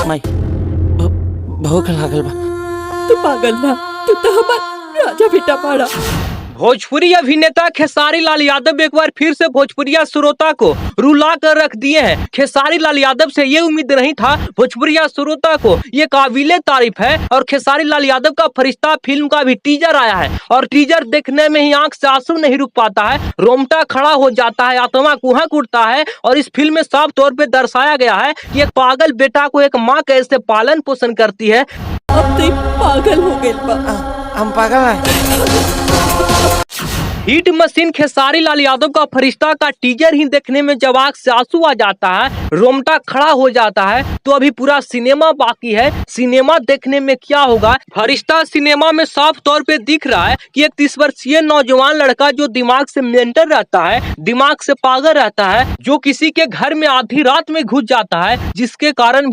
माई भूख लागल बा। तू पागल ना, तू तो हमार राजा बेटा पाड़ा। भोजपुरी अभिनेता खेसारी लाल यादव एक बार फिर से भोजपुरिया श्रोता को रुला कर रख दिए हैं। खेसारी लाल यादव से ये उम्मीद नहीं था भोजपुरिया श्रोता को, ये काबिले तारीफ है। और खेसारी लाल यादव का फरिश्ता फिल्म का भी टीजर आया है और टीजर देखने में ही आंख से आंसू नहीं रुक पाता है, रोंगटा खड़ा हो जाता है, आत्मा कुहक उठता है। और इस फिल्म में साफ तौर पे दर्शाया गया है कि एक पागल बेटा को एक माँ कैसे पालन पोषण करती है। अब तो पागल हो गई बा। हम पागल हैं। हिट मशीन खेसारी लाल यादव का फरिश्ता का टीजर ही देखने में जब आंख से आंसू आ जाता है, रोंगटा खड़ा हो जाता है, तो अभी पूरा सिनेमा बाकी है। सिनेमा देखने में क्या होगा? फरिश्ता सिनेमा में साफ तौर पे दिख रहा है कि एक 30 वर्षीय नौजवान लड़का जो दिमाग से मेंटल रहता है, दिमाग से पागल रहता है, जो किसी के घर में आधी रात में घुस जाता है, जिसके कारण